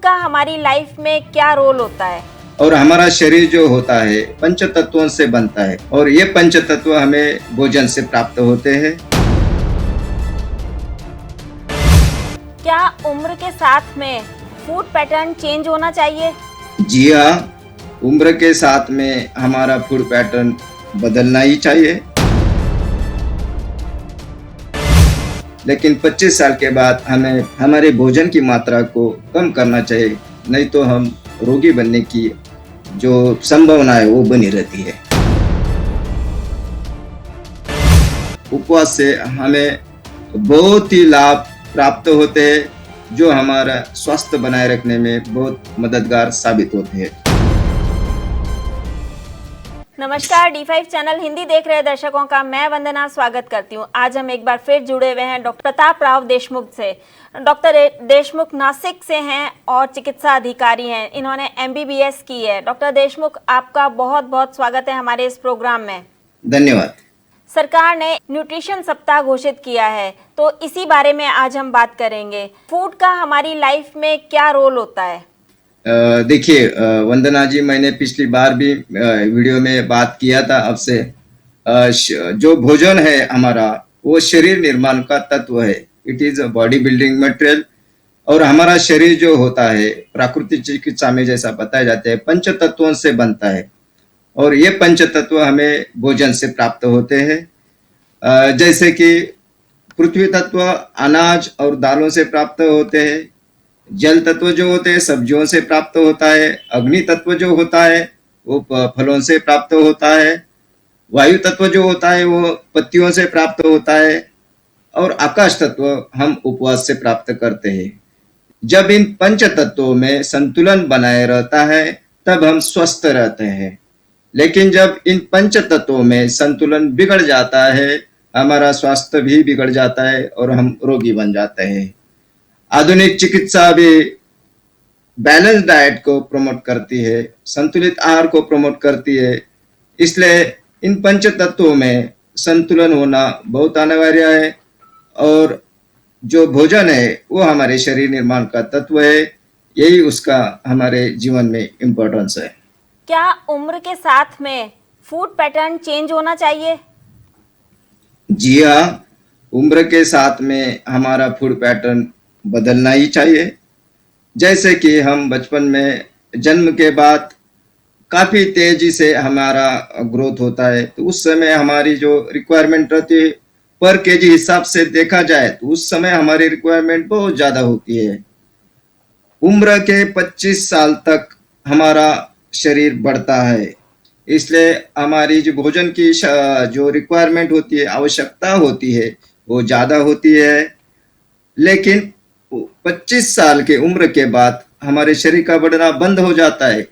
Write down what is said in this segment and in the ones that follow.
का हमारी लाइफ में क्या रोल होता है? और हमारा शरीर जो होता है पंच तत्वों से बनता है और ये पंच तत्व हमें भोजन से प्राप्त होते हैं। क्या उम्र के साथ में फूड पैटर्न चेंज होना चाहिए? जी हाँ, उम्र के साथ में हमारा फूड पैटर्न बदलना ही चाहिए। लेकिन 25 साल के बाद हमें हमारे भोजन की मात्रा को कम करना चाहिए, नहीं तो हम रोगी बनने की जो संभावना है वो बनी रहती है। उपवास से हमें बहुत ही लाभ प्राप्त होते हैं जो हमारा स्वास्थ्य बनाए रखने में बहुत मददगार साबित होते हैं। नमस्कार, D5 चैनल हिंदी देख रहे दर्शकों का मैं वंदना स्वागत करती हूं। आज हम एक बार फिर जुड़े हुए हैं डॉक्टर प्रताप राव देशमुख से। डॉक्टर देशमुख नासिक से हैं और चिकित्सा अधिकारी हैं। इन्होंने MBBS की है। डॉक्टर देशमुख, आपका बहुत बहुत स्वागत है हमारे इस प्रोग्राम में। धन्यवाद। सरकार ने न्यूट्रिशन सप्ताह घोषित किया है, तो इसी बारे में आज हम बात करेंगे। फूड का हमारी लाइफ में क्या रोल होता है? देखिए वंदना जी, मैंने पिछली बार भी वीडियो में बात किया था आपसे। जो भोजन है हमारा वो शरीर निर्माण का तत्व है। It is a body building material. और हमारा शरीर जो होता है प्राकृतिक चिकित्सा में जैसा बताया जाता है पंच तत्वों से बनता है और ये पंच तत्व हमें भोजन से प्राप्त होते हैं। जैसे कि पृथ्वी तत्व अनाज और दालों से प्राप्त होते हैं। जल तत्व जो होते हैं सब्जियों से प्राप्त होता है। अग्नि तत्व जो होता है वो फलों से प्राप्त होता है। वायु तत्व जो होता है वो पत्तियों से प्राप्त होता है। और आकाश तत्व हम उपवास से प्राप्त करते हैं। जब इन पंच तत्वों में संतुलन बनाए रहता है तब हम स्वस्थ रहते हैं। लेकिन जब इन पंच तत्वों में संतुलन बिगड़ जाता है हमारा स्वास्थ्य भी बिगड़ जाता है और हम रोगी बन जाते हैं। आधुनिक चिकित्सा भी बैलेंस डाइट को प्रमोट करती है, संतुलित आहार को प्रमोट करती है। इसलिए इन पंच तत्वों में संतुलन होना बहुत अनिवार्य है। और जो भोजन है वो हमारे शरीर निर्माण का तत्व है। यही उसका हमारे जीवन में इम्पोर्टेंस है। क्या उम्र के साथ में फूड पैटर्न चेंज होना चाहिए? जी हाँ, उम्र के साथ में हमारा फूड पैटर्न बदलना ही चाहिए। जैसे कि हम बचपन में जन्म के बाद काफी तेजी से हमारा ग्रोथ होता है, तो उस समय हमारी जो रिक्वायरमेंट रहती है पर केजी हिसाब से देखा जाए तो उस समय हमारी रिक्वायरमेंट बहुत ज्यादा होती है। उम्र के 25 साल तक हमारा शरीर बढ़ता है। इसलिए हमारी जो भोजन की जो रिक्वायरमेंट होती है, आवश्यकता होती है, वो ज्यादा होती है। लेकिन 25 साल के उम्र के बाद हमारे शरीर का बढ़ना बंद हो जाता है।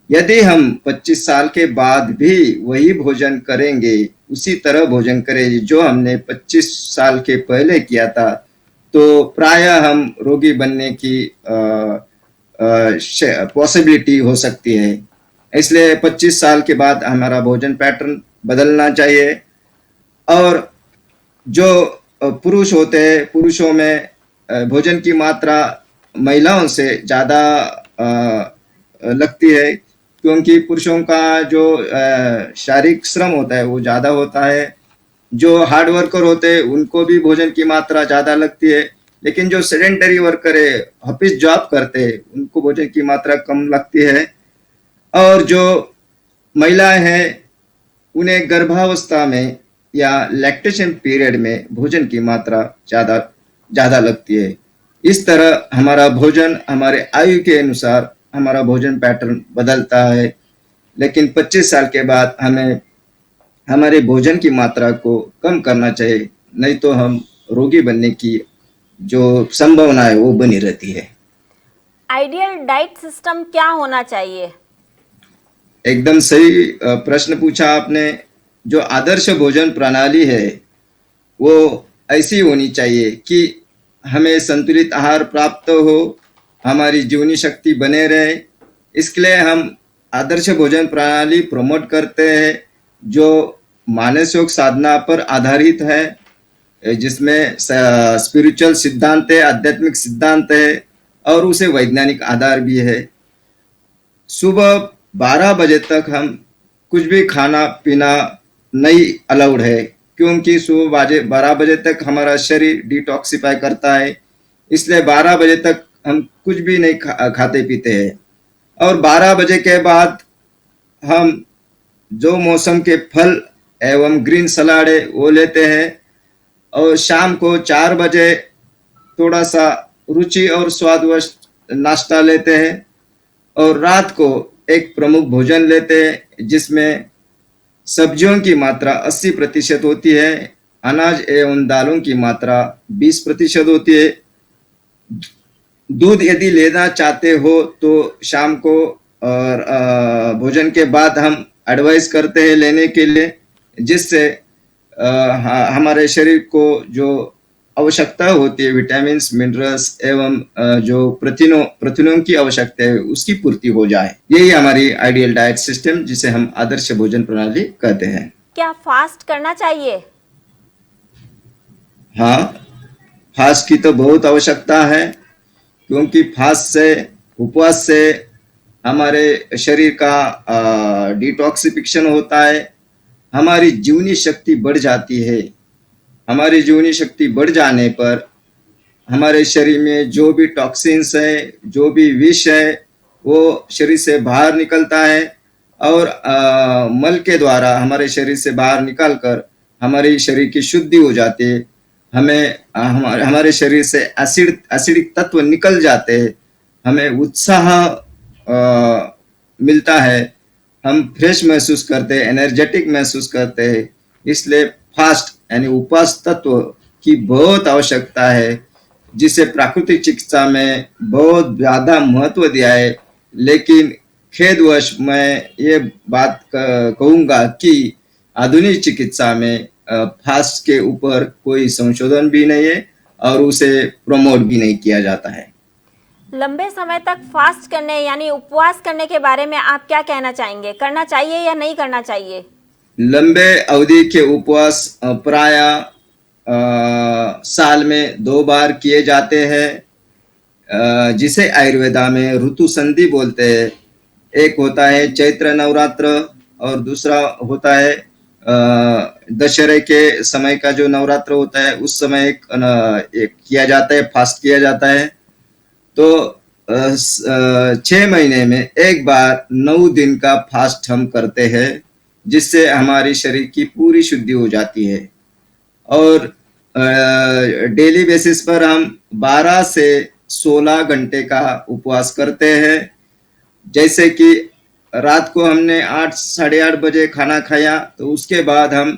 यदि हम 25 साल के बाद भी वही भोजन करेंगे, उसी तरह भोजन करेंगे जो हमने 25 साल के पहले किया था, तो प्रायः हम रोगी बनने की पॉसिबिलिटी हो सकती है। इसलिए 25 साल के बाद हमारा भोजन पैटर्न बदलना चाहिए। और जो पुरुष होते हैं, पुरुषों में भोजन की मात्रा महिलाओं से ज़्यादा लगती है, क्योंकि पुरुषों का जो शारीरिक श्रम होता है वो ज़्यादा होता है। जो हार्ड वर्कर होते हैं उनको भी भोजन की मात्रा ज़्यादा लगती है। लेकिन जो सेडेंटरी वर्कर है, ऑफिस जॉब करते हैं, उनको भोजन की मात्रा कम लगती है। और जो महिलाएं हैं उन्हें गर्भावस्था में या लैक्टेशन पीरियड में भोजन की मात्रा ज़्यादा लगती है। इस तरह हमारा भोजन हमारे आयु के अनुसार हमारा भोजन पैटर्न बदलता है। लेकिन 25 साल के बाद हमें हमारे भोजन की मात्रा को कम करना चाहिए, नहीं तो हम रोगी बनने की जो संभावना है वो बनी रहती है। आइडियल डाइट सिस्टम क्या होना चाहिए? एकदम सही प्रश्न पूछा आपने। जो आदर्श भोजन प्रणाली है वो ऐसी होनी चाहिए कि हमें संतुलित आहार प्राप्त हो, हमारी जीवनी शक्ति बने रहे। इसके लिए हम आदर्श भोजन प्रणाली प्रमोट करते हैं जो मानसिक साधना पर आधारित है, जिसमें स्पिरिचुअल सिद्धांत है, आध्यात्मिक सिद्धांत है और उसे वैज्ञानिक आधार भी है। सुबह 12 बजे तक हम कुछ भी खाना पीना नहीं अलाउड है, क्योंकि सुबह 12 बजे तक हमारा शरीर डिटॉक्सिफाई करता है। इसलिए 12 बजे तक हम कुछ भी नहीं खाते पीते हैं। और 12 बजे के बाद हम जो मौसम के फल एवं ग्रीन सलाड है वो लेते हैं। और शाम को 4 बजे थोड़ा सा रुचि और स्वादवश नाश्ता लेते हैं। और रात को एक प्रमुख भोजन लेते हैं जिसमें सब्जियों की मात्रा 80% होती है, अनाज एवं दालों की मात्रा 20% होती है। दूध यदि लेना चाहते हो तो शाम को और भोजन के बाद हम एडवाइस करते हैं लेने के लिए, जिससे हमारे शरीर को जो आवश्यकता होती है विटामिन मिनरल्स एवं जो प्रोटीनों की आवश्यकता है उसकी पूर्ति हो जाए। यही हमारी आइडियल डाइट सिस्टम जिसे हम आदर्श भोजन प्रणाली कहते हैं। क्या फास्ट करना चाहिए? हाँ, फास्ट की तो बहुत आवश्यकता है, क्योंकि फास्ट से उपवास से हमारे शरीर का डिटॉक्सिफिकेशन होता है, हमारी जीवनी शक्ति बढ़ जाती है। हमारी जीवनी शक्ति बढ़ जाने पर हमारे शरीर में जो भी टॉक्सिन्स है, जो भी विष है, वो शरीर से बाहर निकलता है और मल के द्वारा हमारे शरीर से बाहर निकालकर हमारे शरीर की शुद्धि हो जाती है। हमें हमारे शरीर से एसिडिक तत्व निकल जाते हैं, हमें उत्साह मिलता है, हम फ्रेश महसूस करते हैं, एनर्जेटिक महसूस करते हैं। इसलिए फास्ट यानी उपवास तत्व की बहुत आवश्यकता है, जिसे प्राकृतिक चिकित्सा में बहुत ज़्यादा महत्व दिया है। लेकिन खेदवश मैं ये बात कहूँगा कि आधुनिक चिकित्सा में फास्ट के ऊपर कोई संशोधन भी नहीं है और उसे प्रमोट भी नहीं किया जाता है। लंबे समय तक फास्ट करने यानी उपवास करने के बारे में आप क्या कहना चाहेंगे? करना चाहिए या नहीं करना चाहिए? लंबे अवधि के उपवास प्राय साल में 2 बार किए जाते हैं, जिसे आयुर्वेदा में ऋतु संधि बोलते हैं। एक होता है चैत्र नवरात्र और दूसरा होता है दशहरे के समय का जो नवरात्र होता है उस समय एक किया जाता है, फास्ट किया जाता है। तो 6 महीने में एक बार 9 दिन का फास्ट हम करते हैं, जिससे हमारी शरीर की पूरी शुद्धि हो जाती है। और डेली बेसिस पर हम 12 से 16 घंटे का उपवास करते हैं। जैसे कि रात को हमने 8 साढ़े 8 बजे खाना खाया, तो उसके बाद हम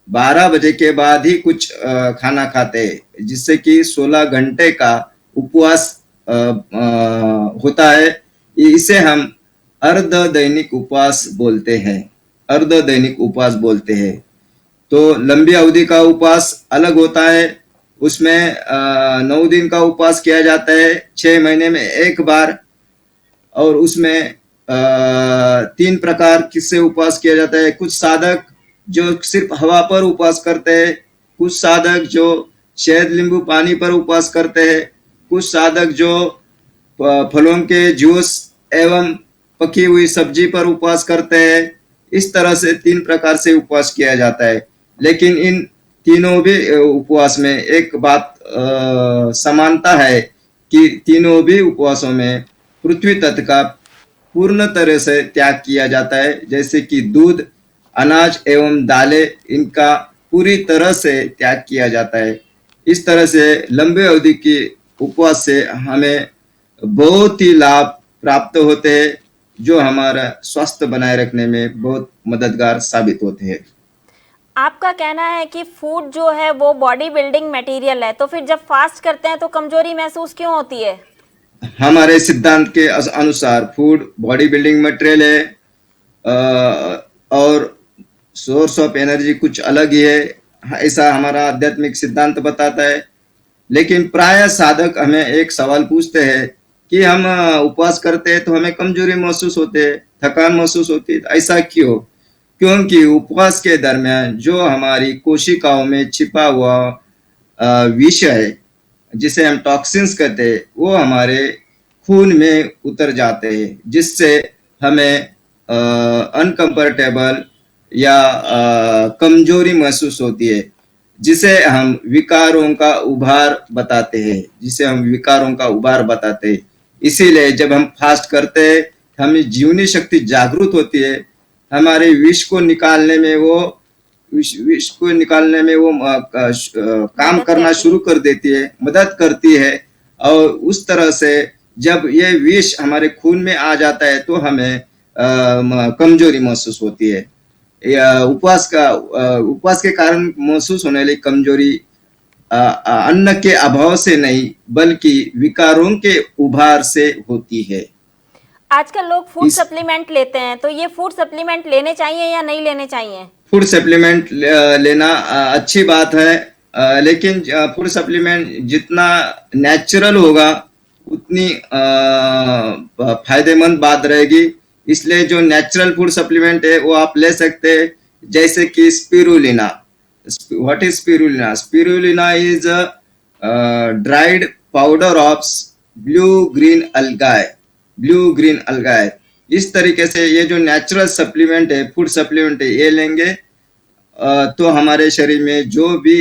12 बजे के बाद ही कुछ खाना खाते हैं, जिससे कि 16 घंटे का उपवास होता है। इसे हम अर्ध दैनिक उपवास बोलते हैं, अर्ध दैनिक उपवास बोलते हैं। तो लंबी अवधि का उपवास अलग होता है, उसमें 9 दिन का उपवास किया जाता है 6 महीने में एक बार। और उसमें 3 प्रकार किससे उपवास किया जाता है। कुछ साधक जो सिर्फ हवा पर उपवास करते हैं, कुछ साधक जो शहद नींबू पानी पर उपवास करते हैं, कुछ साधक जो फलों के जूस एवं पकी हुई सब्जी पर उपवास करते हैं। इस तरह से 3 प्रकार से उपवास किया जाता है। लेकिन इन तीनों भी उपवास में एक बात समानता है कि तीनों भी उपवासों में पृथ्वी तत्व का पूर्ण तरह से त्याग किया जाता है। जैसे कि दूध, अनाज एवं दालें, इनका पूरी तरह से त्याग किया जाता है। इस तरह से लंबे अवधि के उपवास से हमें बहुत ही लाभ प्राप्त होते हैं, जो हमारा स्वास्थ्य बनाए रखने में बहुत मददगार साबित होते हैं। आपका कहना है कि फूड जो है वो बॉडी बिल्डिंग मटेरियल है, तो फिर जब फास्ट करते हैं तो कमजोरी महसूस क्यों होती है? हमारे सिद्धांत के अनुसार फूड बॉडी बिल्डिंग मटेरियल है और सोर्स ऑफ एनर्जी कुछ अलग ही है, ऐसा हमारा आध्यात्मिक सिद्धांत बताता है। लेकिन प्राय साधक हमें एक सवाल पूछते हैं कि हम उपवास करते हैं तो हमें कमजोरी महसूस होते है, थकान महसूस होती है, ऐसा क्यों? क्योंकि उपवास के दरमियान जो हमारी कोशिकाओं में छिपा हुआ विष है, जिसे हम टॉक्सिन्स कहते हैं, वो हमारे खून में उतर जाते हैं, जिससे हमें अनकंफर्टेबल या कमजोरी महसूस होती है, जिसे हम विकारों का उभार बताते हैं। इसीलिए जब हम फास्ट करते हैं, हमें जीवनी शक्ति जागृत होती है, हमारे विष को निकालने में वो काम करना शुरू कर देती है, मदद करती है। और उस तरह से जब ये विष हमारे खून में आ जाता है तो हमें कमजोरी महसूस होती है। उपवास के कारण महसूस होने वाली कमजोरी अन्न के अभाव से नहीं, बल्कि विकारों के उभार से होती है। आजकल लोग फूड सप्लीमेंट लेते हैं, तो ये फूड सप्लीमेंट लेने चाहिए या नहीं लेने चाहिए? फूड सप्लीमेंट लेना अच्छी बात है, लेकिन फूड सप्लीमेंट जितना नेचुरल होगा उतनी फायदेमंद बात रहेगी। इसलिए जो नेचुरल फूड सप्लीमेंट है वो आप ले सकते हैं, जैसे कि spirulina. What is spirulina? Spirulina is dried powder of blue green algae. इस तरीके से ये जो नेचुरल सप्लीमेंट है, फूड सप्लीमेंट है, ये लेंगे तो हमारे शरीर में जो भी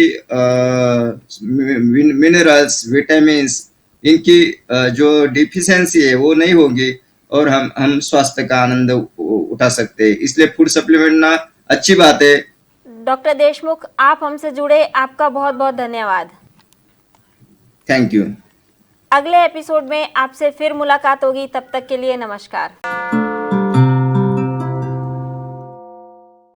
मिनरल्स, विटामिन्स, इनकी जो डिफिशियंसी है वो नहीं होगी और हम स्वास्थ्य का आनंद उठा सकते हैं। इसलिए फूड सप्लीमेंट ना अच्छी बात है। डॉक्टर देशमुख, आप हमसे जुड़े, आपका बहुत बहुत धन्यवाद। Thank you. अगले एपिसोड में आपसे फिर मुलाकात होगी, तब तक के लिए नमस्कार।